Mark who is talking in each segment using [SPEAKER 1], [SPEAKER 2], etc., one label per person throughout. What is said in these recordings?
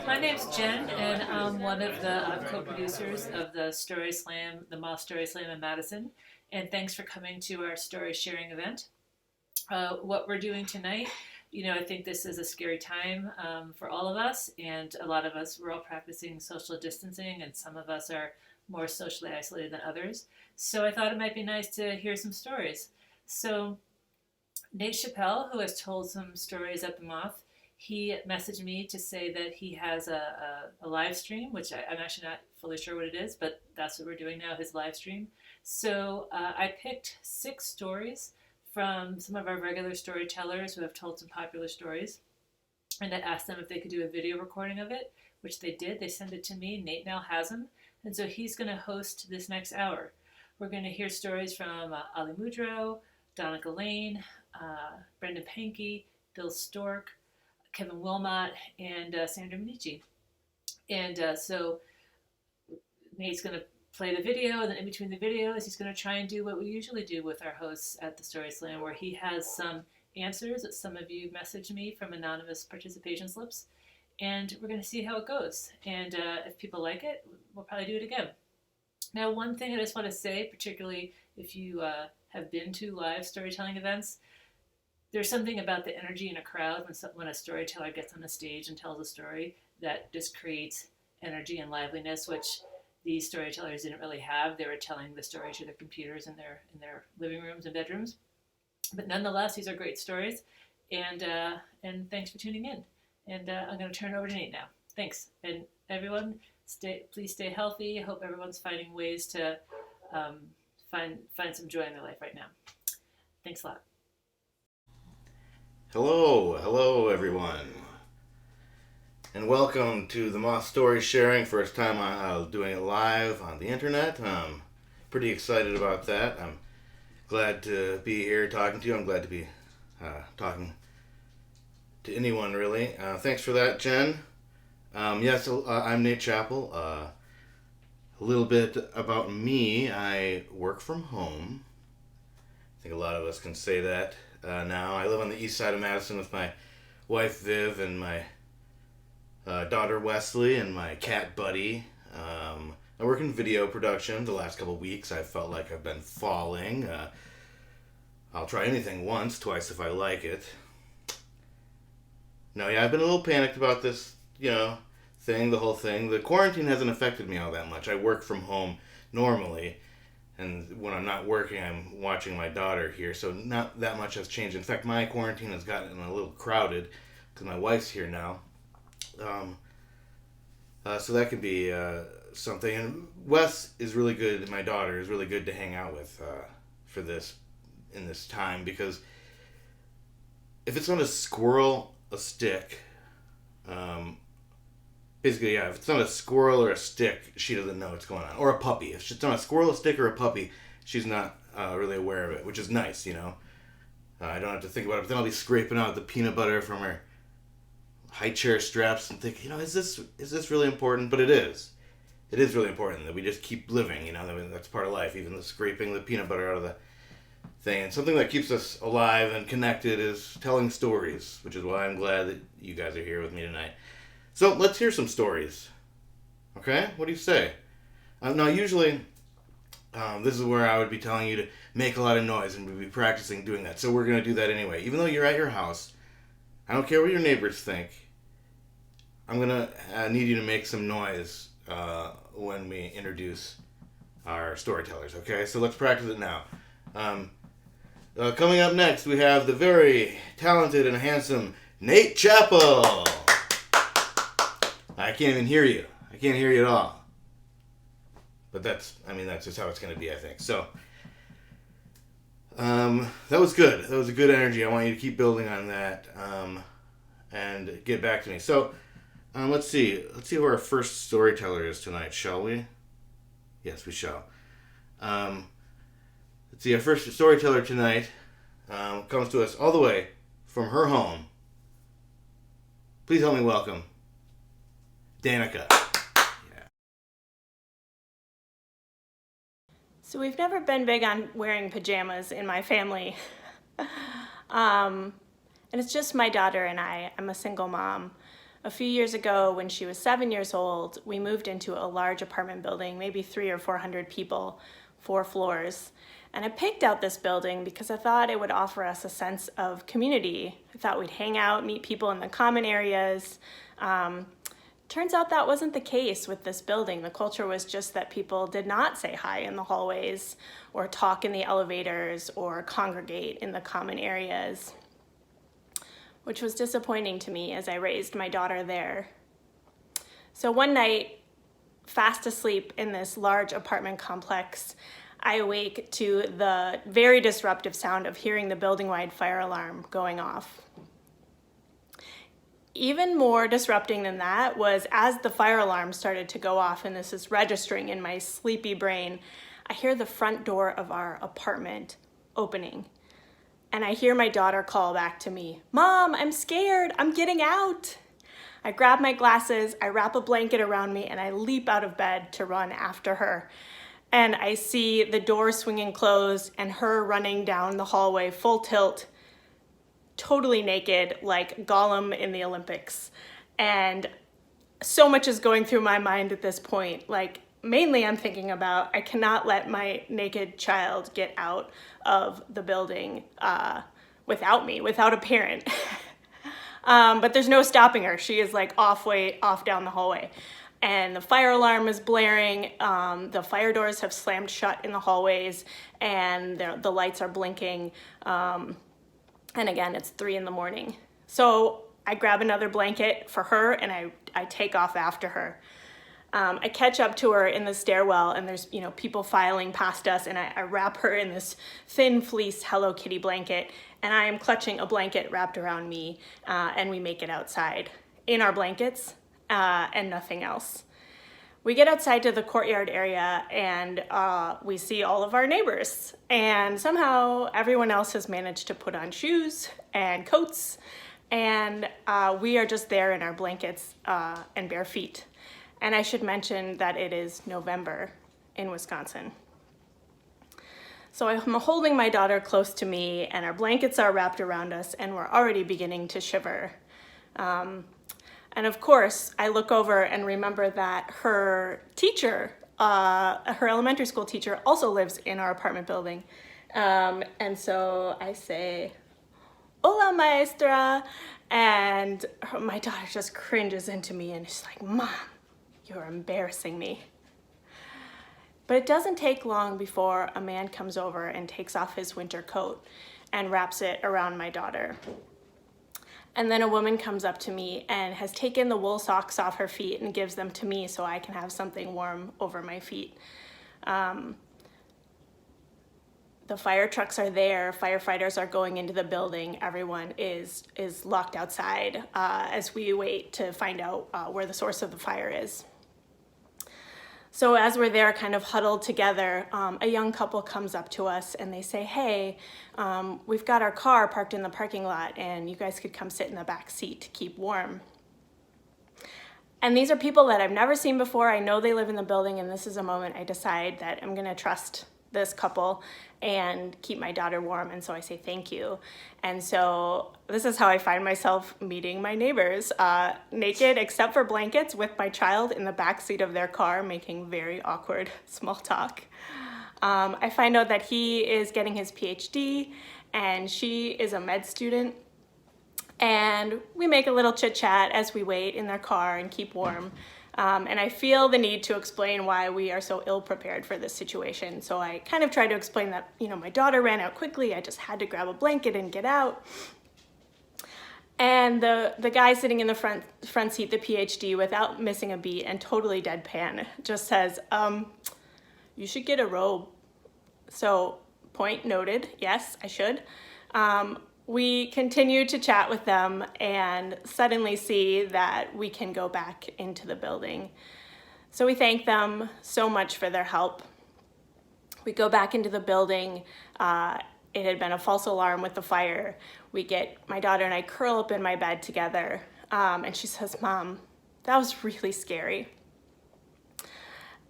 [SPEAKER 1] My name's Jen, and I'm one of the co-producers of the StorySlam, the Moth StorySlam in Madison. And thanks for coming to our story sharing event. What we're doing tonight, I think this is a scary time for all of us, and a lot of us, we're all practicing social distancing, and some of us are more socially isolated than others. So I thought it might be nice to hear some stories. So Nate Chappell, who has told some stories at the Moth, he messaged me to say that he has a live stream, which I'm actually not fully sure what it is, but that's what we're doing now, his live stream. So I picked 6 stories from some of our regular storytellers who have told some popular stories. And I asked them if they could do a video recording of it, which they did. They sent it to me. Nate now has them. And so he's going to host this next hour. We're going to hear stories from Ali Muldow, Danica Laine, Brendon Panke, Bill Stork, Kevin Wilmott, and Sandra. And so Nate's going to play the video, and then in between the videos, he's going to try and do what we usually do with our hosts at the StorySlam, where he has some answers that some of you messaged me from anonymous participation slips, and we're going to see how it goes. And if people like it, we'll probably do it again. Now, one thing I just want to say, particularly if you have been to live storytelling events, there's something about the energy in a crowd when a storyteller gets on the stage and tells a story that just creates energy and liveliness, which these storytellers didn't really have. They were telling the story to their computers in their living rooms and bedrooms. But nonetheless, these are great stories, and thanks for tuning in. And I'm going to turn it over to Nate now. Thanks, and everyone, please stay healthy. I hope everyone's finding ways to find some joy in their life right now. Thanks a lot.
[SPEAKER 2] Hello everyone, and welcome to the Moth Story Sharing. First time I'm doing it live on the internet. I'm pretty excited about that. I'm glad to be here talking to you. I'm glad to be talking to anyone, really. Thanks for that, Jen. Yes, I'm Nate Chappell. A little bit about me. I work from home. I think a lot of us can say that. Now I live on the east side of Madison with my wife Viv and my daughter Wesley and my cat Buddy. I work in video production. The last couple of weeks I felt like I've been falling. I'll try anything once, twice if I like it. No, yeah, I've been a little panicked about this, thing, the whole thing. The quarantine hasn't affected me all that much. I work from home normally. And when I'm not working, I'm watching my daughter here, so not that much has changed. In fact, my quarantine has gotten a little crowded because my wife's here now. So that could be something. And Wes is really good, my daughter is really good to hang out with in this time, because if it's not a squirrel, a stick, basically, yeah, if it's not a squirrel or a stick, she doesn't know what's going on. Or a puppy. If it's not a squirrel, a stick, or a puppy, she's not really aware of it, which is nice, I don't have to think about it, but then I'll be scraping out the peanut butter from her high chair straps and think, is this really important? But it is. It is really important that we just keep living, that's part of life, even the scraping the peanut butter out of the thing. And something that keeps us alive and connected is telling stories, which is why I'm glad that you guys are here with me tonight. So let's hear some stories. Okay? What do you say? Now, usually, this is where I would be telling you to make a lot of noise, and we'd be practicing doing that. So we're going to do that anyway. Even though you're at your house, I don't care what your neighbors think. I'm going to need you to make some noise when we introduce our storytellers. Okay? So let's practice it now. Coming up next, we have the very talented and handsome Nate Chappell. I can't even hear you. I can't hear you at all. But that's just how it's going to be, I think. So, that was good. That was a good energy. I want you to keep building on that, and get back to me. So, let's see. Let's see who our first storyteller is tonight, shall we? Yes, we shall. Let's see. Our first storyteller tonight comes to us all the way from her home. Please help me welcome Danica.
[SPEAKER 3] So we've never been big on wearing pajamas in my family. And it's just my daughter and I. I'm a single mom. A few years ago, when she was 7 years old, we moved into a large apartment building, maybe 300 or 400 people, 4 floors. And I picked out this building because I thought it would offer us a sense of community. I thought we'd hang out, meet people in the common areas. Turns out that wasn't the case with this building. The culture was just that people did not say hi in the hallways or talk in the elevators or congregate in the common areas, which was disappointing to me as I raised my daughter there. So one night, fast asleep in this large apartment complex, I awake to the very disruptive sound of hearing the building-wide fire alarm going off. Even more disrupting than that was as the fire alarm started to go off, and this is registering in my sleepy brain, I hear the front door of our apartment opening. And I hear my daughter call back to me, "Mom, I'm scared, I'm getting out." I grab my glasses, I wrap a blanket around me, and I leap out of bed to run after her. And I see the door swinging closed and her running down the hallway full tilt, totally naked, like Gollum in the Olympics. And so much is going through my mind at this point. Like, mainly I'm thinking about, I cannot let my naked child get out of the building without me, without a parent. But there's no stopping her. She is like off down the hallway. And the fire alarm is blaring. The fire doors have slammed shut in the hallways, and the lights are blinking. And again, it's 3 a.m. So I grab another blanket for her and I take off after her. I catch up to her in the stairwell, and there's people filing past us, and I wrap her in this thin fleece Hello Kitty blanket, and I am clutching a blanket wrapped around me, and we make it outside in our blankets and nothing else. We get outside to the courtyard area, and we see all of our neighbors, and somehow everyone else has managed to put on shoes and coats, and we are just there in our blankets and bare feet. And I should mention that it is November in Wisconsin. So I'm holding my daughter close to me, and our blankets are wrapped around us, and we're already beginning to shiver. And of course, I look over and remember that her teacher, her elementary school teacher, also lives in our apartment building. And so I say, "Hola, maestra," and my daughter just cringes into me and she's like, "Mom, you're embarrassing me." But it doesn't take long before a man comes over and takes off his winter coat and wraps it around my daughter. And then a woman comes up to me and has taken the wool socks off her feet and gives them to me so I can have something warm over my feet. The fire trucks are there, firefighters are going into the building, everyone is locked outside as we wait to find out where the source of the fire is. So as we're there kind of huddled together, a young couple comes up to us and they say, "Hey, we've got our car parked in the parking lot and you guys could come sit in the back seat to keep warm." And these are people that I've never seen before. I know they live in the building, and this is a moment I decide that I'm gonna trust this couple and keep my daughter warm, and so I say thank you. And so this is how I find myself meeting my neighbors, naked except for blankets, with my child in the back seat of their car making very awkward small talk. I find out that he is getting his PhD and she is a med student, and we make a little chit chat as we wait in their car and keep warm. And I feel the need to explain why we are so ill-prepared for this situation. So I kind of try to explain that, my daughter ran out quickly. I just had to grab a blanket and get out. And the guy sitting in the front seat, the PhD, without missing a beat and totally deadpan, just says, "You should get a robe." So point noted, yes, I should. We continue to chat with them and suddenly see that we can go back into the building. So we thank them so much for their help. We go back into the building. It had been a false alarm with the fire. My daughter and I curl up in my bed together, and she says, "Mom, that was really scary."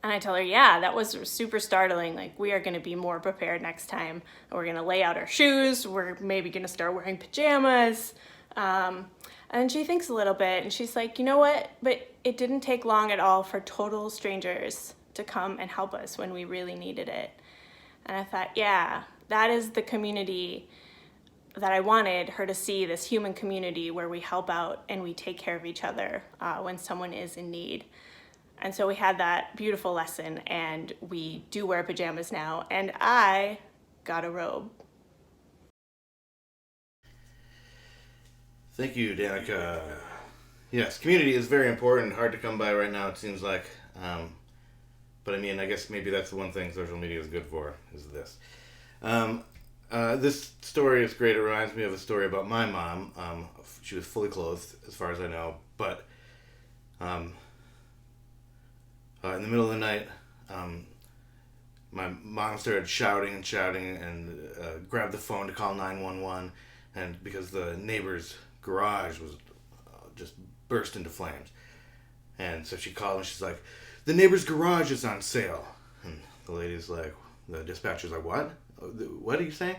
[SPEAKER 3] And I tell her, yeah, that was super startling. Like, we are going to be more prepared next time. We're going to lay out our shoes. We're maybe going to start wearing pajamas. And she thinks a little bit, and she's like, you know what? But it didn't take long at all for total strangers to come and help us when we really needed it. And I thought, yeah, that is the community that I wanted her to see, this human community where we help out and we take care of each other when someone is in need. And so we had that beautiful lesson, and we do wear pajamas now, and I got a robe.
[SPEAKER 2] Thank you, Danica. Yes, community is very important, hard to come by right now, it seems like. But I mean, I guess maybe that's the one thing social media is good for, is this. This story is great. It reminds me of a story about my mom. She was fully clothed, as far as I know, but in the middle of the night, my mom started shouting and grabbed the phone to call 911, and because the neighbor's garage was just burst into flames. And so she called and she's like, the neighbor's garage is on sale. And the lady's like, the dispatcher's like, what? What are you saying?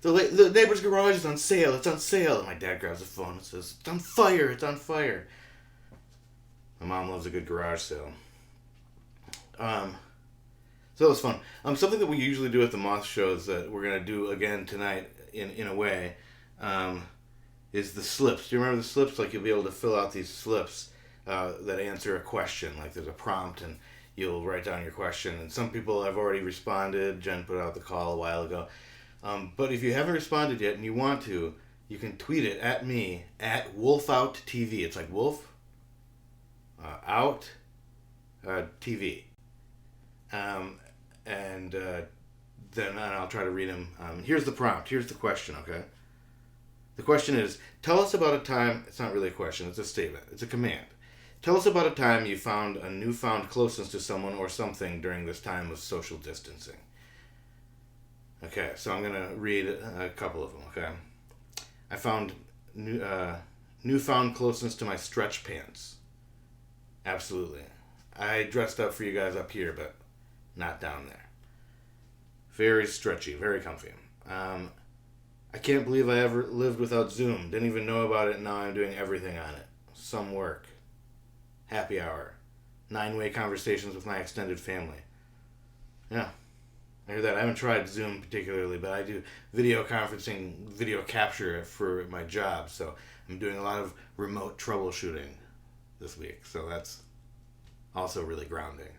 [SPEAKER 2] The neighbor's garage is on sale. It's on sale. And my dad grabs the phone and says, it's on fire. It's on fire. My mom loves a good garage sale. So that was fun. Something that we usually do at the Moth shows that we're going to do again tonight in a way is the slips. Do you remember the slips? Like, you'll be able to fill out these slips that answer a question. Like, there's a prompt and you'll write down your question. And some people have already responded. Jen put out the call a while ago. But if you haven't responded yet and you want to, you can tweet it at me, at WolfOutTV. It's like Wolf Out TV. And then I'll try to read them. Here's the prompt. Here's the question, okay? The question is, tell us about a time... It's not really a question. It's a statement. It's a command. Tell us about a time you found a newfound closeness to someone or something during this time of social distancing. Okay, so I'm going to read a couple of them, okay? I found newfound closeness to my stretch pants. Absolutely. I dressed up for you guys up here, but not down there. Very stretchy, very comfy. I can't believe I ever lived without Zoom. Didn't even know about it, and now I'm doing everything on it. Some work. Happy hour. 9-way conversations with my extended family. Yeah, I hear that. I haven't tried Zoom particularly, but I do video conferencing, video capture for my job, so I'm doing a lot of remote troubleshooting this week, so that's also really grounding.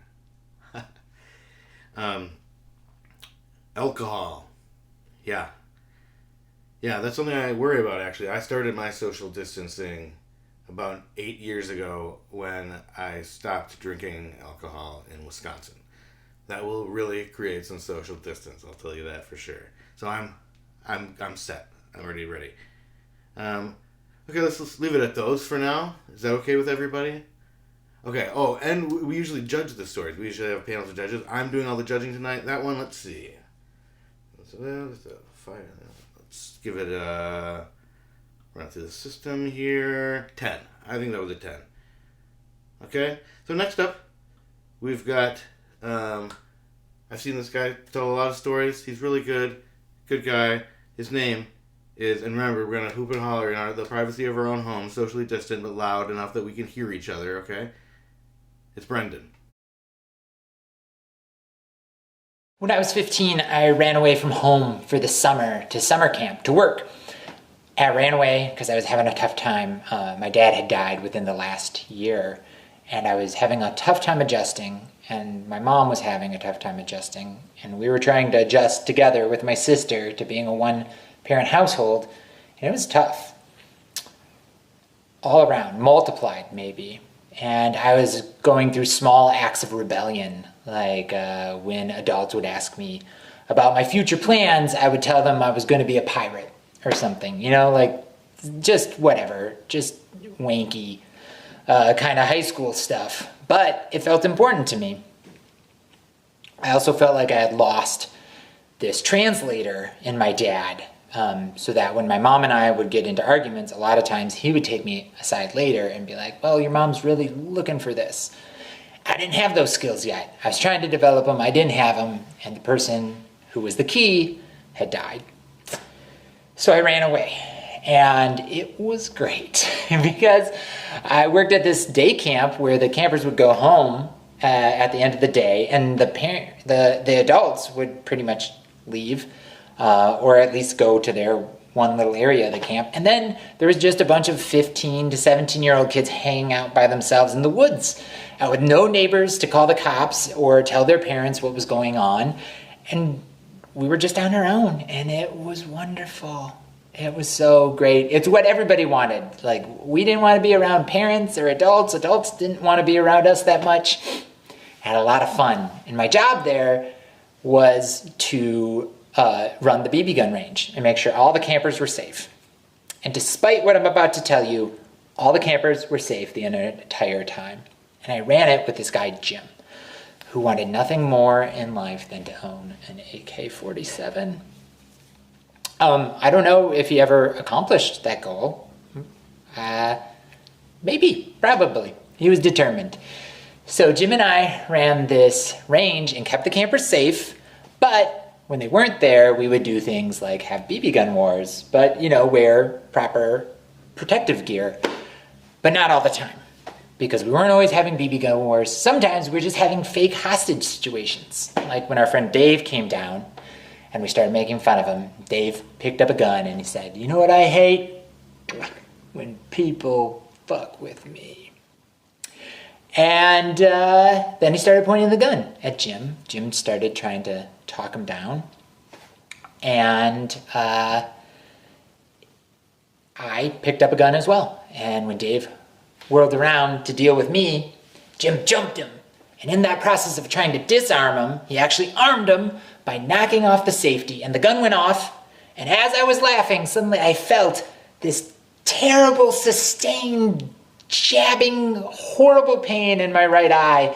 [SPEAKER 2] Alcohol. Yeah, that's something I worry about, actually. I started my social distancing about 8 years ago when I stopped drinking alcohol in Wisconsin. That will really create some social distance, I'll tell you that for sure. So I'm set. I'm already ready. Okay, let's leave it at those for now. Is that okay with everybody? Okay, oh, and we usually judge the stories. We usually have panels of judges. I'm doing all the judging tonight. That one, let's see. Let's give it a... Run through the system here. 10. I think that was a 10. Okay, so next up, we've got... I've seen this guy tell a lot of stories. He's really good. Good guy. His name is... And remember, we're going to hoop and holler in the privacy of our own home, socially distant, but loud enough that we can hear each other, okay? It's Brendon.
[SPEAKER 4] When I was 15, I ran away from home for the summer to summer camp to work. I ran away because I was having a tough time. My dad had died within the last year, and I was having a tough time adjusting, and my mom was having a tough time adjusting, and we were trying to adjust together with my sister to being a one-parent household, and it was tough. All around, multiplied maybe. And I was going through small acts of rebellion, like when adults would ask me about my future plans, I would tell them I was going to be a pirate or something, you know, like just whatever, just wanky kind of high school stuff. But it felt important to me. I also felt like I had lost this translator in my dad, so that when my mom and I would get into arguments, a lot of times he would take me aside later and be like, well, your mom's really looking for this. I didn't have those skills yet. I was trying to develop them. I didn't have them. And the person who was the key had died. So I ran away. And it was great because I worked at this day camp where the campers would go home at the end of the day, and the adults would pretty much leave or at least go to their one little area of the camp. And then there was just a bunch of 15 to 17-year-old kids hanging out by themselves in the woods with no neighbors to call the cops or tell their parents what was going on. And we were just on our own, and it was wonderful. It was so great. It's what everybody wanted. Like, we didn't want to be around parents or adults. Adults didn't want to be around us that much. Had a lot of fun. And my job there was to run the BB gun range and make sure all the campers were safe. And despite what I'm about to tell you, all the campers were safe the entire time. And I ran it with this guy, Jim, who wanted nothing more in life than to own an AK-47. I don't know if he ever accomplished that goal. Maybe, probably. He was determined. So Jim and I ran this range and kept the campers safe, but when they weren't there, we would do things like have BB gun wars, but, wear proper protective gear, but not all the time, because we weren't always having BB gun wars. Sometimes we were just having fake hostage situations, like when our friend Dave came down, and we started making fun of him. Dave picked up a gun and he said, "You know what I hate? When people fuck with me." And then he started pointing the gun at Jim. Jim started trying to talk him down. And I picked up a gun as well. And when Dave whirled around to deal with me, Jim jumped him. And in that process of trying to disarm him, he actually armed him by knocking off the safety, and the gun went off, and as I was laughing, suddenly I felt this terrible, sustained, jabbing, horrible pain in my right eye,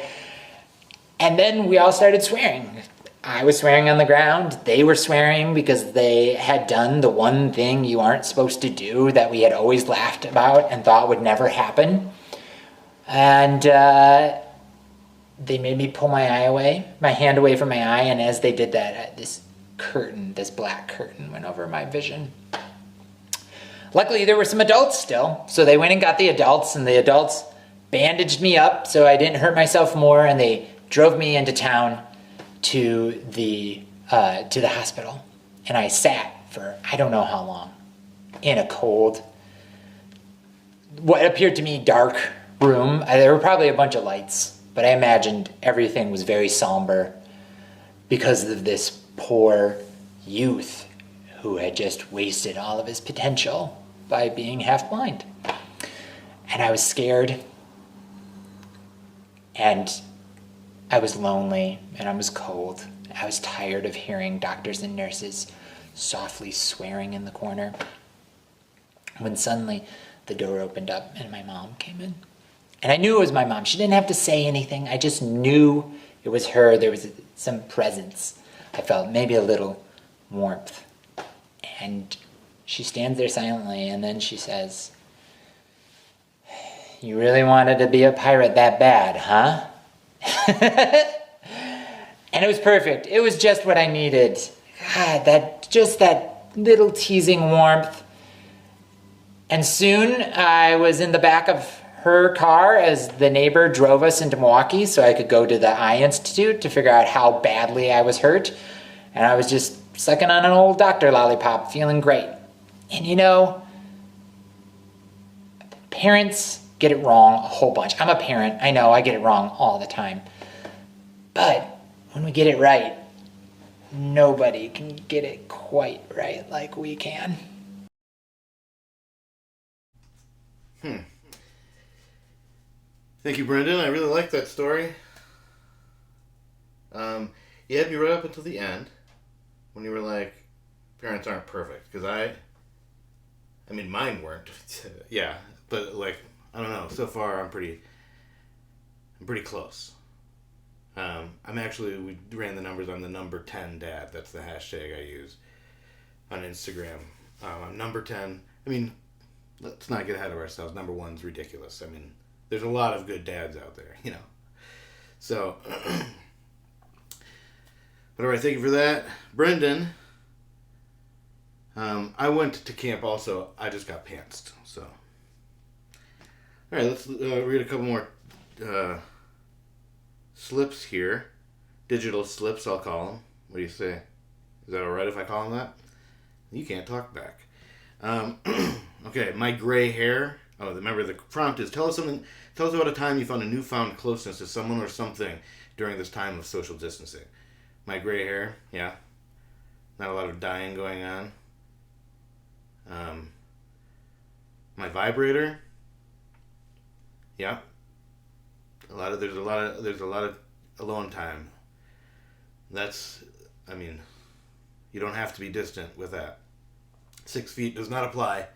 [SPEAKER 4] and then we all started swearing. I was swearing on the ground, they were swearing because they had done the one thing you aren't supposed to do that we had always laughed about and thought would never happen, and they made me pull my hand away from my eye, and as they did that, this black curtain went over my vision. Luckily, there were some adults still, so they went and got the adults, and the adults bandaged me up so I didn't hurt myself more, and they drove me into town to the hospital. And I sat for I don't know how long in a cold, what appeared to me dark room. There were probably a bunch of lights, but I imagined everything was very somber because of this poor youth who had just wasted all of his potential by being half blind. And I was scared, and I was lonely, and I was cold. I was tired of hearing doctors and nurses softly swearing in the corner. When suddenly the door opened up and my mom came in. And I knew it was my mom. She didn't have to say anything. I just knew it was her. There was some presence. I felt maybe a little warmth. And she stands there silently, and then she says, "You really wanted to be a pirate that bad, huh?" And it was perfect. It was just what I needed. God, that little teasing warmth. And soon I was in the back of her car as the neighbor drove us into Milwaukee so I could go to the Eye Institute to figure out how badly I was hurt. And I was just sucking on an old doctor lollipop, feeling great. And parents get it wrong a whole bunch. I'm a parent. I know I get it wrong all the time. But when we get it right, nobody can get it quite right like we can.
[SPEAKER 2] Thank you, Brendon. I really like that story. You had me right up until the end when you were like, parents aren't perfect. Because I mean, mine weren't. Yeah, but like, I don't know. So far, I'm pretty close. we ran the numbers on the number 10 dad. That's the hashtag I use on Instagram. I'm number 10. I mean, let's not get ahead of ourselves. Number 1's ridiculous. I mean, there's a lot of good dads out there, you know. So, but all right, thank you for that. Brendon, I went to camp also. I just got pantsed. So, all right, let's read a couple more slips here. Digital slips, I'll call them. What do you say? Is that all right if I call them that? You can't talk back. Okay, my gray hair. Oh, remember the prompt is tell us about a time you found a newfound closeness to someone or something during this time of social distancing. My gray hair, yeah. Not a lot of dying going on. My vibrator, yeah. There's a lot of alone time. You don't have to be distant with that. 6 feet does not apply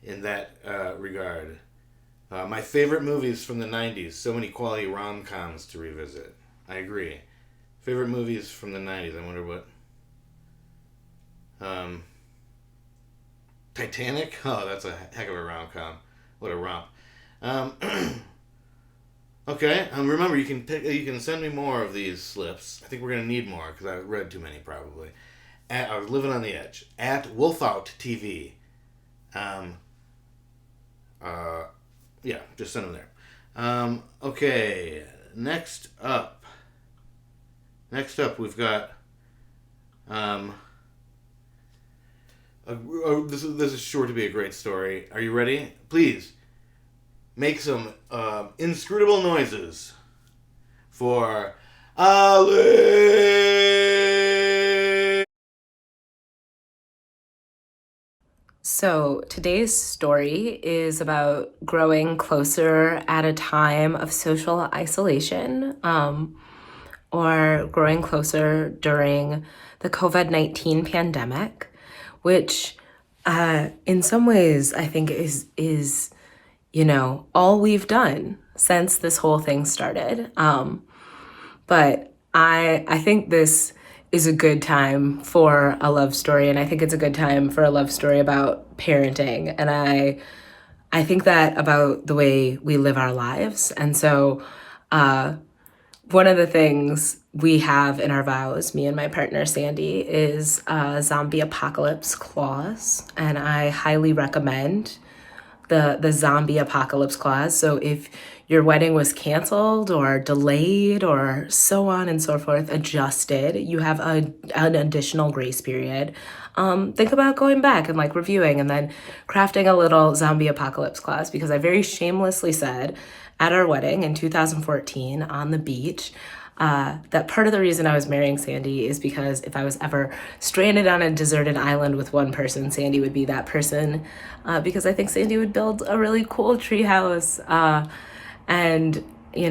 [SPEAKER 2] in that regard. My favorite movies from the 90s. So many quality rom-coms to revisit. I agree. Favorite movies from the 90s. I wonder what... Titanic? Oh, that's a heck of a rom-com. What a romp. Okay, remember, you can send me more of these slips. I think we're going to need more, because I read too many, probably. I was living on the edge. At Wolfout TV. Yeah, just send them there. Okay, next up we've got this is sure to be a great story. Are you ready? Please make some inscrutable noises for Ali.
[SPEAKER 5] So today's story is about growing closer at a time of social isolation, or growing closer during the COVID-19 pandemic, which in some ways I think is all we've done since this whole thing started. But I think this is a good time for a love story, and I think it's a good time for a love story about parenting. And I think that about the way we live our lives. And so one of the things we have in our vows, me and my partner Sandy, is a zombie apocalypse clause. And I highly recommend the zombie apocalypse clause. So if your wedding was canceled or delayed or so on and so forth, adjusted, you have an additional grace period. Think about going back and reviewing and then crafting a little zombie apocalypse clause, because I very shamelessly said at our wedding in 2014 on the beach, that part of the reason I was marrying Sandy is because if I was ever stranded on a deserted island with one person, Sandy would be that person, because I think Sandy would build a really cool treehouse, and we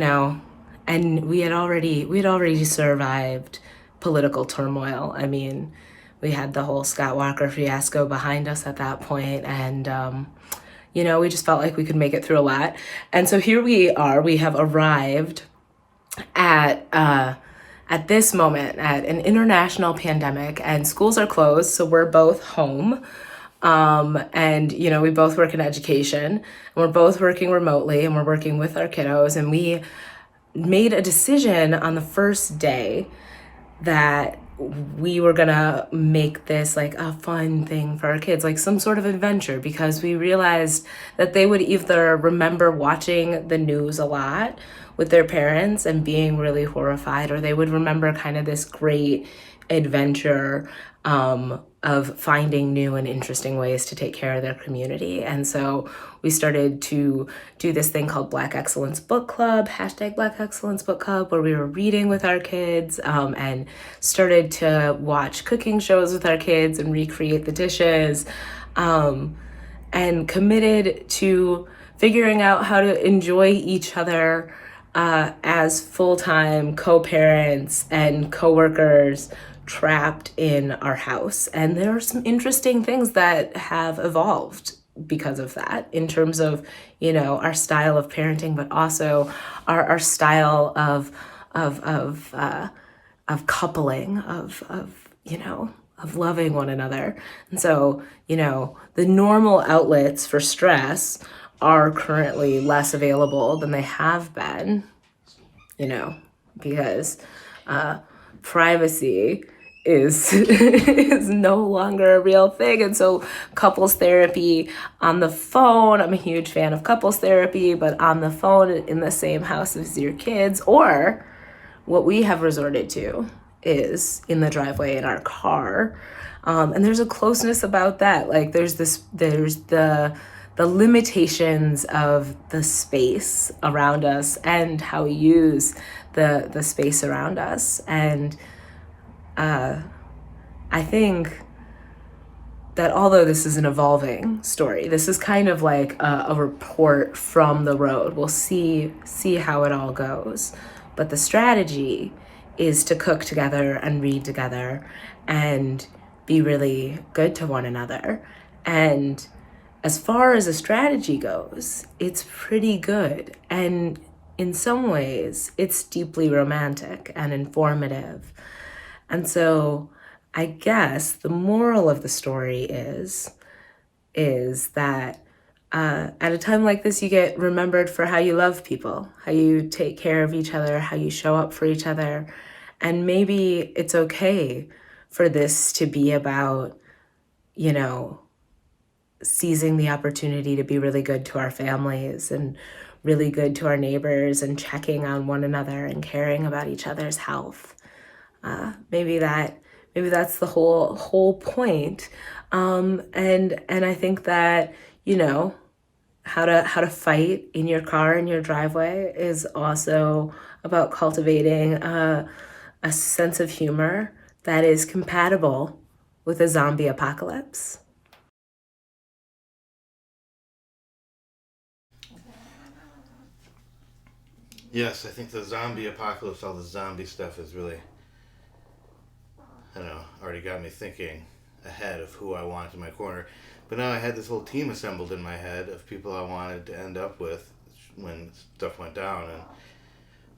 [SPEAKER 5] had already survived political turmoil. I mean, we had the whole Scott Walker fiasco behind us at that point, and we just felt like we could make it through a lot. And so here we are. We have arrived at this moment at an international pandemic, and schools are closed, so we're both home, and we both work in education, and we're both working remotely, and we're working with our kiddos. And we made a decision on the first day that we were gonna make this a fun thing for our kids, some sort of adventure, because we realized that they would either remember watching the news a lot with their parents and being really horrified, or they would remember kind of this great adventure of finding new and interesting ways to take care of their community. And so we started to do this thing called Black Excellence Book Club, # Black Excellence Book Club, where we were reading with our kids, and started to watch cooking shows with our kids and recreate the dishes, and committed to figuring out how to enjoy each other as full-time co-parents and co-workers trapped in our house. And there are some interesting things that have evolved because of that, in terms of our style of parenting, but also our style of coupling, of loving one another. And so the normal outlets for stress are currently less available than they have been. because privacy is is no longer a real thing. And so couples therapy on the phone, I'm a huge fan of couples therapy, but on the phone in the same house as your kids, or what we have resorted to is in the driveway in our car. And there's a closeness about that. Like there's the limitations of the space around us and how we use the space around us. And I think that although this is an evolving story, this is kind of like a report from the road. We'll see how it all goes. But the strategy is to cook together and read together and be really good to one another. And as far as a strategy goes, it's pretty good. And in some ways, it's deeply romantic and informative. And so I guess the moral of the story is that at a time like this, you get remembered for how you love people, how you take care of each other, how you show up for each other. And maybe it's okay for this to be about, seizing the opportunity to be really good to our families and really good to our neighbors and checking on one another and caring about each other's health. Maybe that's the whole point. And I think that, how to fight in your car, in your driveway is also about cultivating a sense of humor that is compatible with a zombie apocalypse.
[SPEAKER 2] Yes, I think the zombie apocalypse, all the zombie stuff is really, already got me thinking ahead of who I want in my corner. But now I had this whole team assembled in my head of people I wanted to end up with when stuff went down, and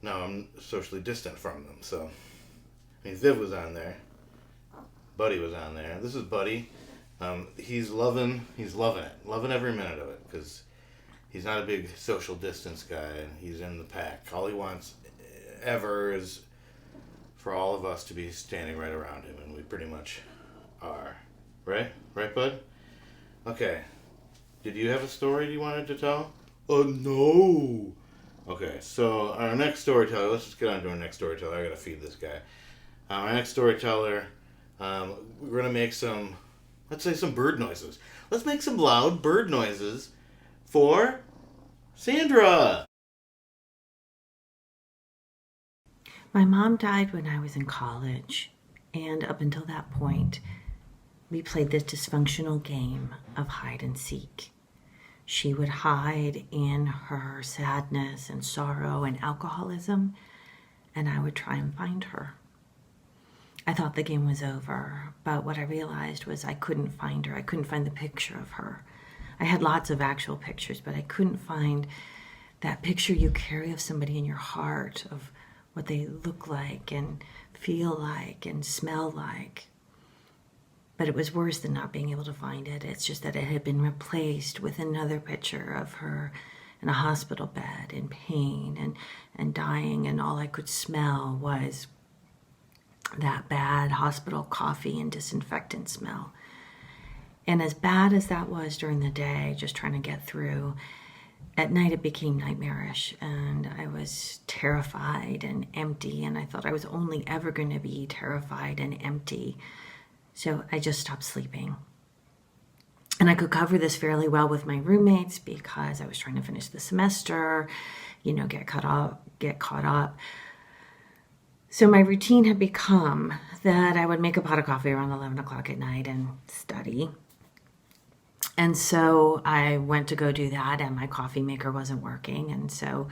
[SPEAKER 2] now I'm socially distant from them. So, Viv was on there. Buddy was on there. This is Buddy. He's loving it. Loving every minute of it, because he's not a big social distance guy, and he's in the pack. All he wants ever is for all of us to be standing right around him, and we pretty much are. Right? Right, Bud? Okay. Did you have a story you wanted to tell? No. Okay, so our next storyteller, let's just get on to our next storyteller. I gotta feed this guy. Our next storyteller, we're gonna make some bird noises. Let's make some loud bird noises for Sandra.
[SPEAKER 6] My mom died when I was in college, and up until that point, we played this dysfunctional game of hide and seek. She would hide in her sadness and sorrow and alcoholism, and I would try and find her. I thought the game was over, but what I realized was I couldn't find her. I couldn't find the picture of her. I had lots of actual pictures, but I couldn't find that picture you carry of somebody in your heart, of what they look like and feel like and smell like. But it was worse than not being able to find it. It's just that it had been replaced with another picture of her in a hospital bed in pain and dying, and all I could smell was that bad hospital coffee and disinfectant smell. And as bad as that was during the day, just trying to get through, at night it became nightmarish, and I was terrified and empty, and I thought I was only ever going to be terrified and empty. So I just stopped sleeping. And I could cover this fairly well with my roommates because I was trying to finish the semester, get caught up. So my routine had become that I would make a pot of coffee around 11 o'clock at night and study. And so I went to go do that, and my coffee maker wasn't working. And so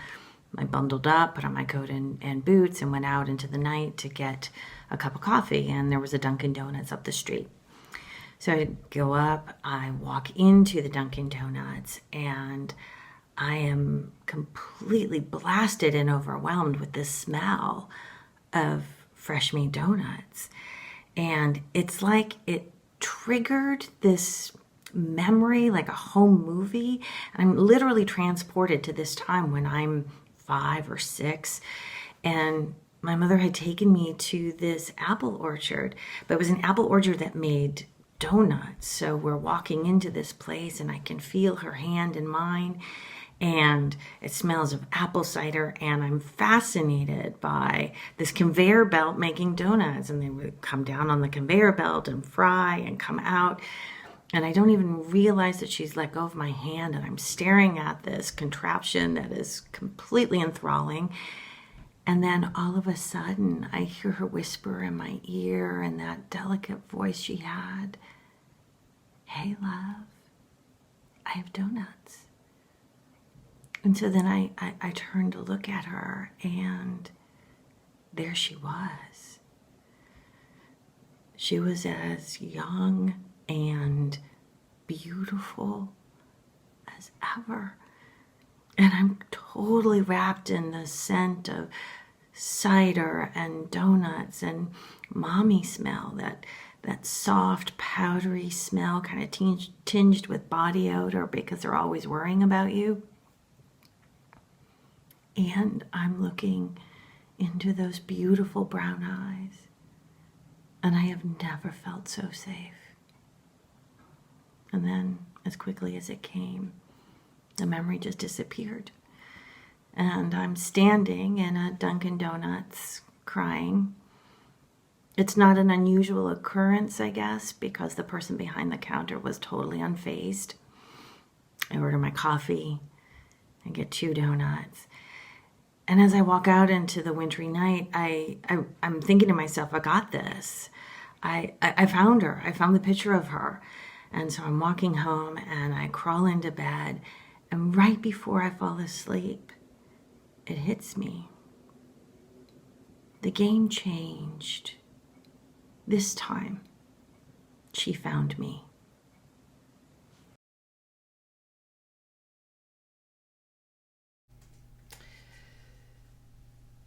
[SPEAKER 6] I bundled up, put on my coat and boots, and went out into the night to get a cup of coffee. And there was a Dunkin' Donuts up the street. So I go up, I walk into the Dunkin' Donuts, and I am completely blasted and overwhelmed with this smell of fresh made donuts. And it's like it triggered this memory, like a home movie. And I'm literally transported to this time when I'm 5 or 6, And my mother had taken me to this apple orchard, but it was an apple orchard that made donuts. So we're walking into this place and I can feel her hand in mine, and it smells of apple cider, and I'm fascinated by this conveyor belt making donuts, and they would come down on the conveyor belt and fry and come out. And I don't even realize that she's let go of my hand, and I'm staring at this contraption that is completely enthralling. And then all of a sudden, I hear her whisper in my ear in that delicate voice she had, "Hey, love, I have donuts." And so then I turned to look at her, and there she was. She was as young and beautiful as ever. And I'm totally wrapped in the scent of cider and donuts and mommy smell, that soft, powdery smell, kind of tinged with body odor because they're always worrying about you. And I'm looking into those beautiful brown eyes, and I have never felt so safe. And then, as quickly as it came, the memory just disappeared. And I'm standing in a Dunkin' Donuts crying. It's not an unusual occurrence, I guess, because the person behind the counter was totally unfazed. I order my coffee, I get 2 donuts. And as I walk out into the wintry night, I'm thinking to myself, I got this. I found her. I found the picture of her. And so I'm walking home and I crawl into bed. And right before I fall asleep, it hits me. The game changed. This time, she found me.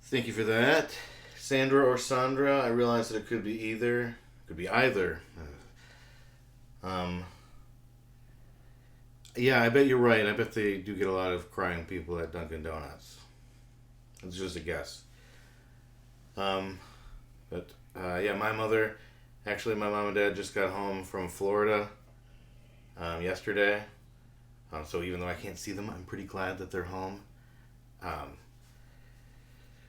[SPEAKER 2] Thank you for that. Sandra or Sandra, I realize that it could be either. It could be either. Yeah, I bet you're right. I bet they do get a lot of crying people at Dunkin' Donuts. It's just a guess. Yeah, my mother, actually my mom and dad just got home from Florida yesterday. So even though I can't see them, I'm pretty glad that they're home.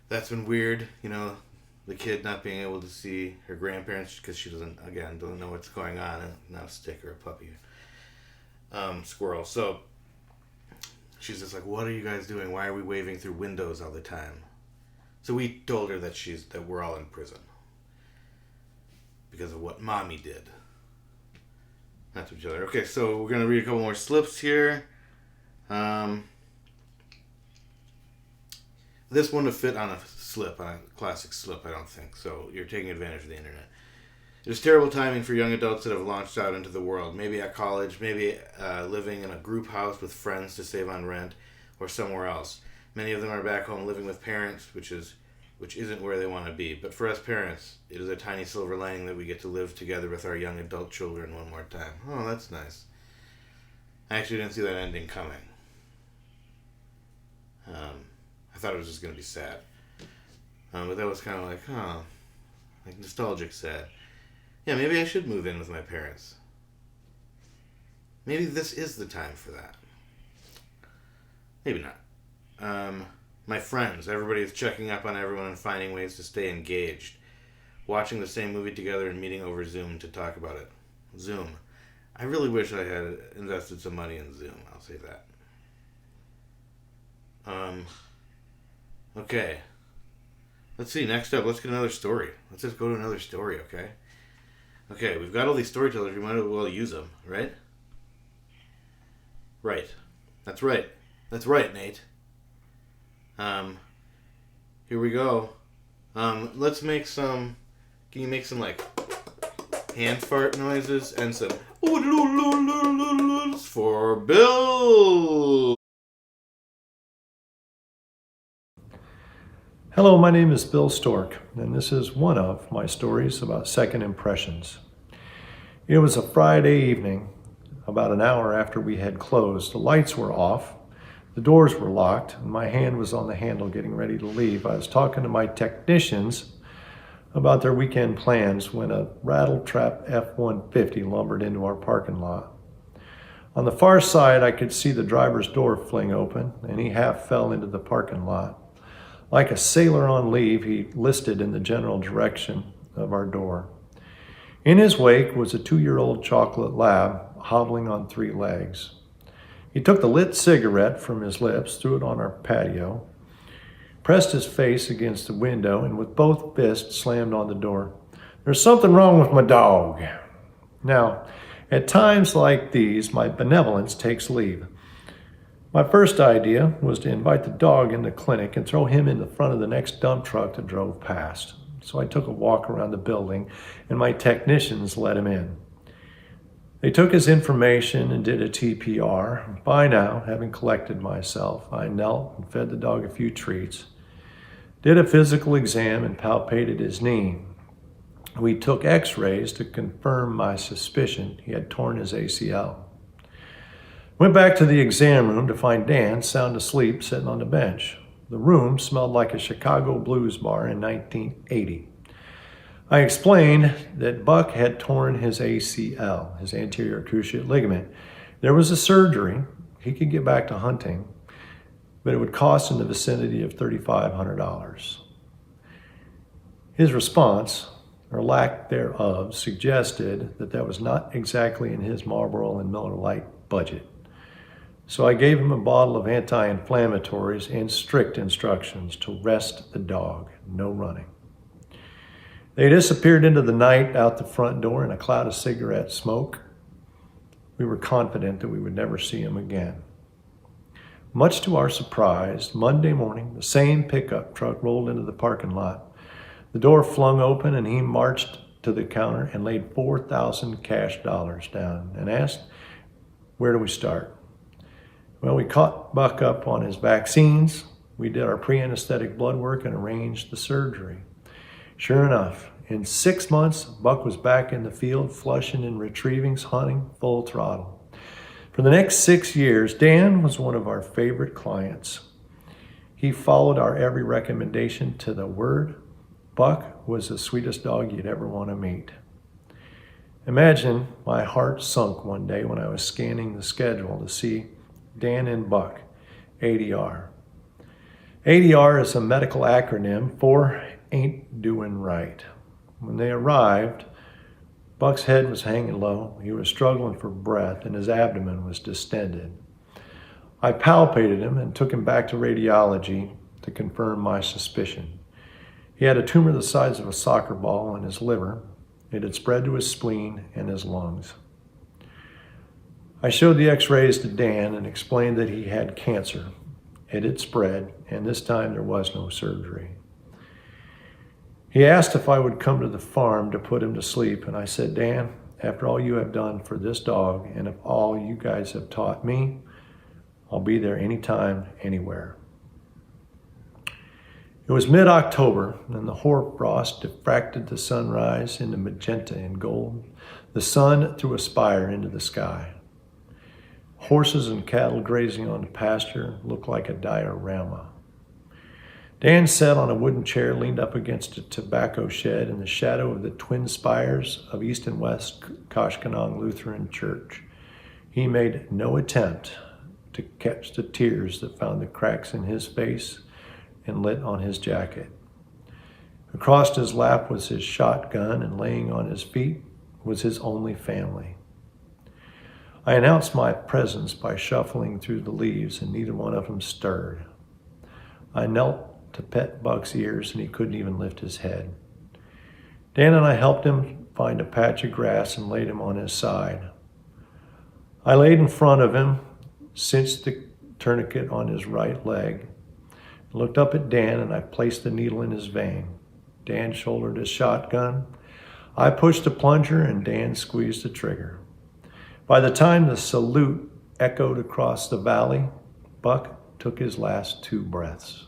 [SPEAKER 2] That's been weird, the kid not being able to see her grandparents because she doesn't know what's going on, and not a stick or a puppy. Squirrel. So she's just like, "What are you guys doing? Why are we waving through windows all the time?" So we told her that we're all in prison because of what mommy did. Not to each other. Okay, so we're gonna read a couple more slips here. This one to fit on a classic slip, I don't think. So you're taking advantage of the internet. It was terrible timing for young adults that have launched out into the world. Maybe at college, maybe living in a group house with friends to save on rent, or somewhere else. Many of them are back home living with parents, which isn't where they want to be. But for us parents, it is a tiny silver lining that we get to live together with our young adult children one more time. Oh, that's nice. I actually didn't see that ending coming. I thought it was just going to be sad. But that was kind of like nostalgic sad. Yeah, maybe I should move in with my parents. Maybe this is the time for that. Maybe not. My friends, everybody is checking up on everyone and finding ways to stay engaged. Watching the same movie together and meeting over Zoom to talk about it. Zoom. I really wish I had invested some money in Zoom, I'll say that. Okay. Let's see, next up, let's get another story. Let's just go to another story, okay? Okay, we've got all these storytellers, we might as well use them, right? Right. That's right. That's right, Nate. Here we go. Let's make some... Can you make some, hand fart noises and some... for Bill!
[SPEAKER 7] Hello, my name is Bill Stork, and this is one of my stories about second impressions. It was a Friday evening, about an hour after we had closed. The lights were off, The doors were locked, and my hand was on the handle getting ready to leave. I was talking to my technicians about their weekend plans when a rattle-trap F-150 lumbered into our parking lot. On the far side, I could see the driver's door fling open, and he half fell into the parking lot. Like a sailor on leave, he listed in the general direction of our door. In his wake was a 2-year-old chocolate lab hobbling on 3 legs. He took the lit cigarette from his lips, threw it on our patio, pressed his face against the window, and with both fists slammed on the door. "There's something wrong with my dog." Now, at times like these, my benevolence takes leave. My first idea was to invite the dog in the clinic and throw him in the front of the next dump truck that drove past. So I took a walk around the building, and my technicians let him in. They took his information and did a TPR. By now, having collected myself, I knelt and fed the dog a few treats, did a physical exam and palpated his knee. We took x-rays to confirm my suspicion he had torn his ACL. Went back to the exam room to find Dan sound asleep sitting on the bench. The room smelled like a Chicago blues bar in 1980. I explained that Buck had torn his ACL, his anterior cruciate ligament. There was a surgery. He could get back to hunting, but it would cost in the vicinity of $3,500. His response, or lack thereof, suggested that that was not exactly in his Marlboro and Miller Lite budget. So I gave him a bottle of anti-inflammatories and strict instructions to rest the dog, no running. They disappeared into the night out the front door in a cloud of cigarette smoke. We were confident that we would never see him again. Much to our surprise, Monday morning, the same pickup truck rolled into the parking lot. The door flung open and he marched to the counter and laid 4,000 cash dollars down and asked, "Where do we start?" Well, we caught Buck up on his vaccines. We did our pre-anesthetic blood work and arranged the surgery. Sure enough, in 6 months, Buck was back in the field, flushing and retrieving, hunting full throttle. For the next 6 years, Dan was one of our favorite clients. He followed our every recommendation to the word. Buck was the sweetest dog you'd ever want to meet. Imagine my heart sunk one day when I was scanning the schedule to see Dan and Buck, ADR. ADR is a medical acronym for Ain't Doing Right. When they arrived, Buck's head was hanging low, he was struggling for breath, and his abdomen was distended. I palpated him and took him back to radiology to confirm my suspicion. He had a tumor the size of a soccer ball in his liver. It had spread to his spleen and his lungs. I showed the x-rays to Dan and explained that he had cancer. It had spread, and this time there was no surgery. He asked if I would come to the farm to put him to sleep, and I said, "Dan, after all you have done for this dog and of all you guys have taught me, I'll be there anytime, anywhere." It was mid-October, and the hoarfrost diffracted the sunrise into magenta and gold. The sun threw a spire into the sky. Horses and cattle grazing on the pasture looked like a diorama. Dan sat on a wooden chair leaned up against a tobacco shed in the shadow of the twin spires of East and West Koshkonong Lutheran Church. He made no attempt to catch the tears that found the cracks in his face and lit on his jacket. Across his lap was his shotgun, and laying on his feet was his only family. I announced my presence by shuffling through the leaves, and neither one of them stirred. I knelt to pet Buck's ears, and he couldn't even lift his head. Dan and I helped him find a patch of grass and laid him on his side. I laid in front of him, cinched the tourniquet on his right leg, looked up at Dan, and I placed the needle in his vein. Dan shouldered his shotgun. I pushed the plunger, and Dan squeezed the trigger. By the time the salute echoed across the valley, Buck took his last 2 breaths.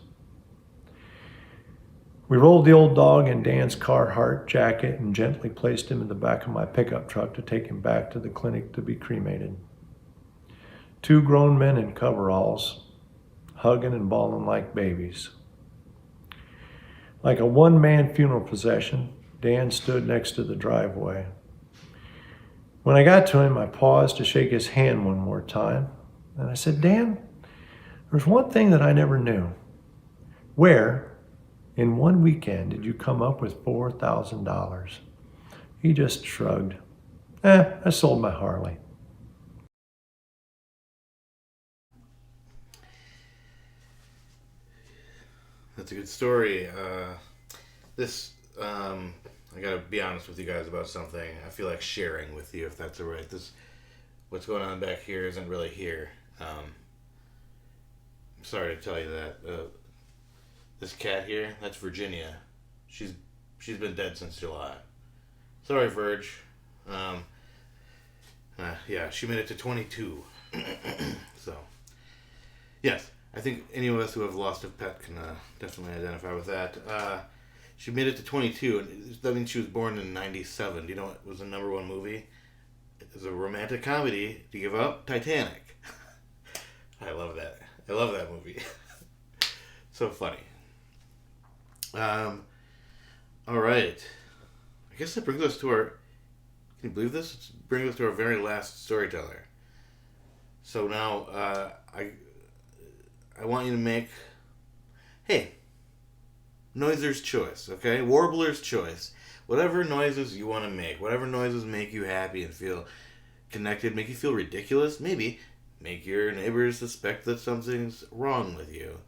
[SPEAKER 7] We rolled the old dog in Dan's Carhartt jacket and gently placed him in the back of my pickup truck to take him back to the clinic to be cremated. 2 grown men in coveralls hugging and bawling like babies. Like a one-man funeral procession, Dan stood next to the driveway. When I got to him, I paused to shake his hand one more time, and I said, Dan, there's one thing that I never knew. Where, in one weekend, did you come up with $4,000? He just shrugged. I sold my Harley.
[SPEAKER 2] That's a good story. I gotta be honest with you guys about something. I feel like sharing with you, if that's alright. What's going on back here isn't really here. I'm sorry to tell you that. This cat here, that's Virginia. She's been dead since July. Sorry, Virg. Yeah, she made it to 22. So, yes, I think any of us who have lost a pet can definitely identify with that. She made it to 22, and that means she was born in 97. Do you know what was the #1 movie? It was a romantic comedy. Do you give up? Titanic. I love that. I love that movie. So funny. All right. I guess that brings us to our... Can you believe this? It brings us to our very last storyteller. So now, I want you to make... Hey, Noiser's choice, okay? Warbler's choice. Whatever noises you want to make. Whatever noises make you happy and feel connected, make you feel ridiculous. Maybe make your neighbors suspect that something's wrong with you.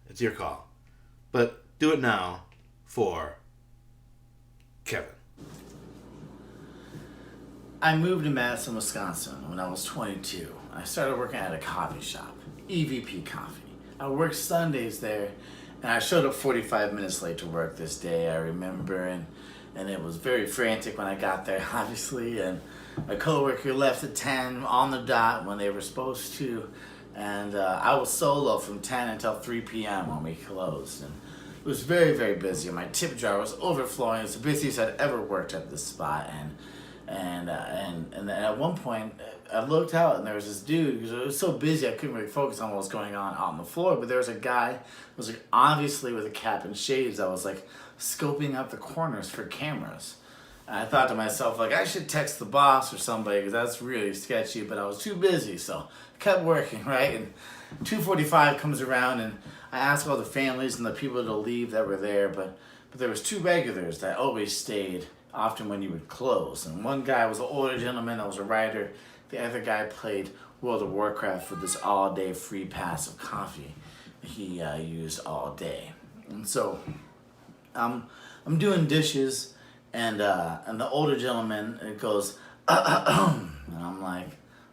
[SPEAKER 2] It's your call. But do it now for Kevin.
[SPEAKER 8] I moved to Madison, Wisconsin when I was 22. I started working at a coffee shop, EVP Coffee. I worked Sundays there, and I showed up 45 minutes late to work this day, I remember, and it was very frantic when I got there, obviously, and my coworker left at 10 on the dot when they were supposed to, and I was solo from 10 until 3 p.m. when we closed, and it was very, very busy. My tip jar was overflowing. It was the busiest I'd ever worked at this spot, and at one point I looked out and there was this dude, because it was so busy I couldn't really focus on what was going on out on the floor, but there was a guy who was like obviously with a cap and shades. I was like scoping out the corners for cameras. And I thought to myself, like, I should text the boss or somebody because that's really sketchy, but I was too busy, so I kept working, right? And 2:45 comes around and I asked all the families and the people to leave that were there, but there was 2 regulars that always stayed, often when you would close. And one guy was an older gentleman that was a writer. The other guy played World of Warcraft for this all-day free pass of coffee he used all day. And so I'm doing dishes, and the older gentleman goes, and I'm like,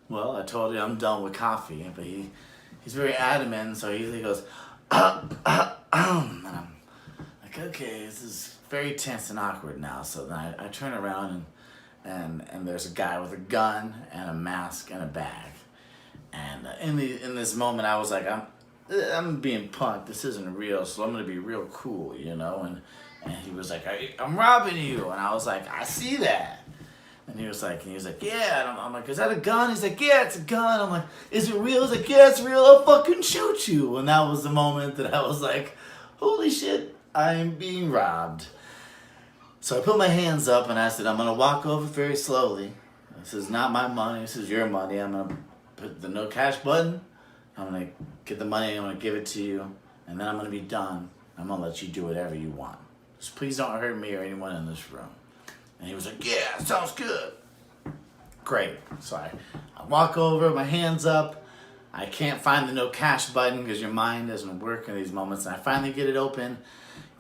[SPEAKER 8] well, I told you I'm done with coffee, but he's very adamant, so he goes, and I'm like, okay, this is very tense and awkward now. So then I turn around and there's a guy with a gun and a mask and a bag. And in this moment, I was like, I'm being punked. This isn't real, so I'm gonna be real cool, you know. And he was like, I'm robbing you, and I was like, I see that. And he was like, yeah. And I'm like, is that a gun? He's like, yeah, it's a gun. I'm like, is it real? He's like, yeah, it's real. I'll fucking shoot you. And that was the moment that I was like, holy shit, I'm being robbed. So I put my hands up and I said, I'm going to walk over very slowly. This is not my money. This is your money. I'm going to put the no cash button. I'm going to get the money. I'm going to give it to you. And then I'm going to be done. I'm going to let you do whatever you want. Just please don't hurt me or anyone in this room. And he was like, yeah, sounds good. Great. So I walk over, my hands up. I can't find the no cash button because your mind doesn't work in these moments. And I finally get it open,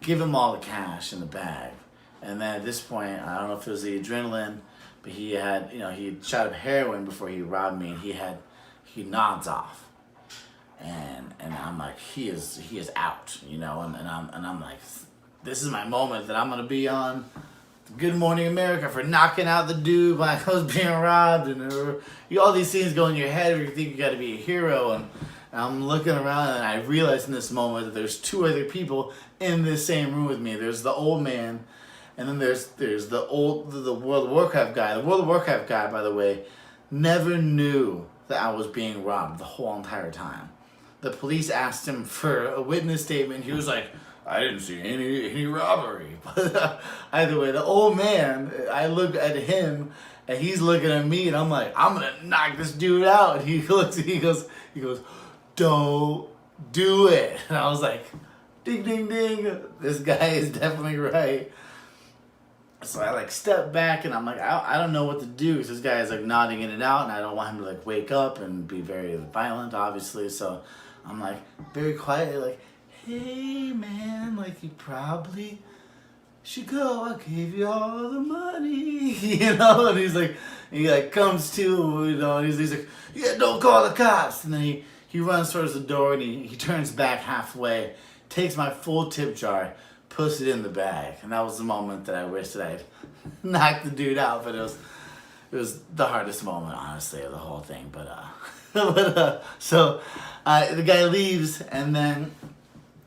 [SPEAKER 8] give him all the cash in the bag. And then at this point, I don't know if it was the adrenaline, but he had shot up heroin before he robbed me, and he nods off. And I'm like, he is out, you know, and I'm like, this is my moment that I'm gonna be on Good Morning America for knocking out the dude when I was being robbed, and all these things go in your head where you think you gotta be a hero, and I'm looking around and I realize in this moment that there's 2 other people in this same room with me. There's the old man, and then there's the World of Warcraft guy. The World of Warcraft guy, by the way, never knew that I was being robbed the whole entire time. the police asked him for a witness statement. He was like, I didn't see any robbery. But either way, the old man, I look at him and he's looking at me and I'm like, I'm gonna knock this dude out. And he goes, don't do it. And I was like, ding, ding, ding. This guy is definitely right. So I like step back and I'm like, I don't know what to do. Because this guy is like nodding in and out and I don't want him to like wake up and be very violent, obviously. So I'm like very quietly like, hey man, like you probably should go. I gave you all the money, And he's like, he like comes to, and he's like, yeah, don't call the cops. And then he runs towards the door and he turns back halfway, takes my full tip jar, puts it in the bag. And that was the moment that I wish that I'd knocked the dude out, but it was the hardest moment, honestly, of the whole thing. So the guy leaves, and then,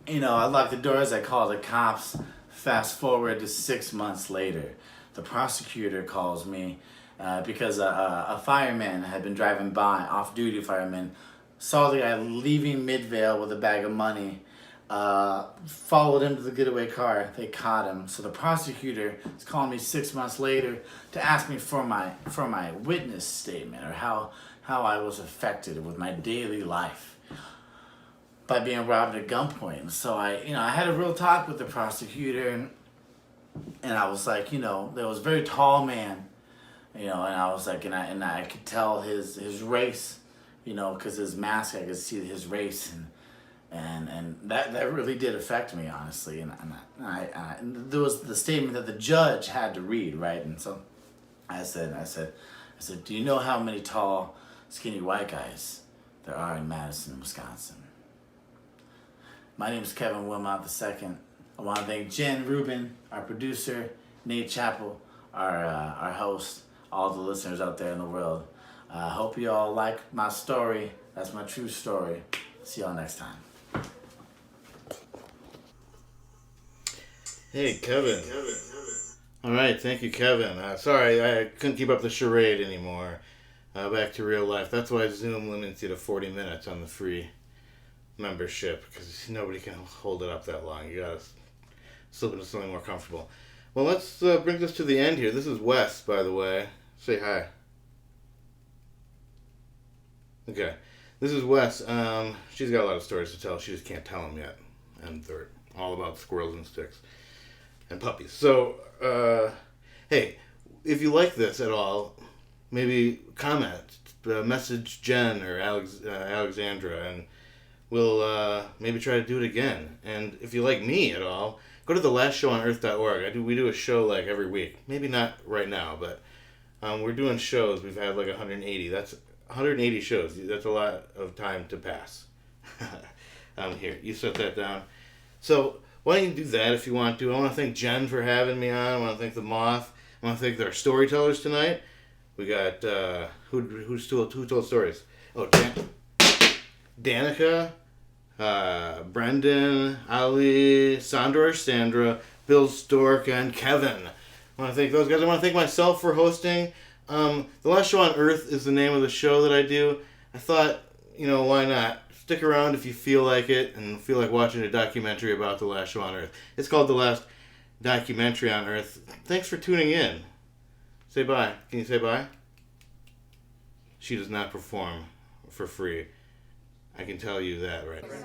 [SPEAKER 8] I lock the doors, I call the cops. Fast forward to 6 months later, the prosecutor calls me because a fireman had been driving by, off-duty fireman, saw the guy leaving Midvale with a bag of money, followed him to the getaway car. They caught him. So the prosecutor is calling me 6 months later to ask me for my witness statement, or how I was affected with my daily life by being robbed at gunpoint. So I had a real talk with the prosecutor, and I was like, there was a very tall man, and I was like, and I could tell his race, because his mask, I could see his race, and that really did affect me, honestly. And there was the statement that the judge had to read, right? And so I said, do you know how many tall, skinny white guys there are in Madison, Wisconsin? My name is Kevin Wilmott II. I want to thank Jen Rubin, our producer, Nate Chappell, our host, all the listeners out there in the world. I hope you all like my story. That's my true story. See y'all next time.
[SPEAKER 2] Hey, Kevin. All right, thank you, Kevin. Sorry, I couldn't keep up the charade anymore. Back to real life. That's why Zoom limits you to 40 minutes on the free membership, because nobody can hold it up that long. You gotta slip into something more comfortable. Well, let's bring this to the end here. This is Wes, by the way. Say hi. Okay. This is Wes. She's got a lot of stories to tell. She just can't tell them yet. And they're all about squirrels and sticks and puppies. So, hey, if you like this at all, maybe comment, message Jen or Alexandra, and we'll maybe try to do it again. And if you like me at all, go to thelastshowOnEarth.org. We do a show like every week. Maybe not right now, but we're doing shows. We've had like 180. That's 180 shows. That's a lot of time to pass. Here, you set that down. So why don't you do that if you want to? I want to thank Jen for having me on. I want to thank the Moth. I want to thank our storytellers tonight. We got who told stories? Oh, Danica, Brendon, Ali, Sandra, Bill, Stork, and Kevin. I want to thank those guys. I want to thank myself for hosting. The Last Show on Earth is the name of the show that I do. I thought, why not? Stick around if you feel like it and feel like watching a documentary about The Last Show on Earth. It's called The Last Documentary on Earth. Thanks for tuning in. Say bye. Can you say bye? She does not perform for free. I can tell you that right now.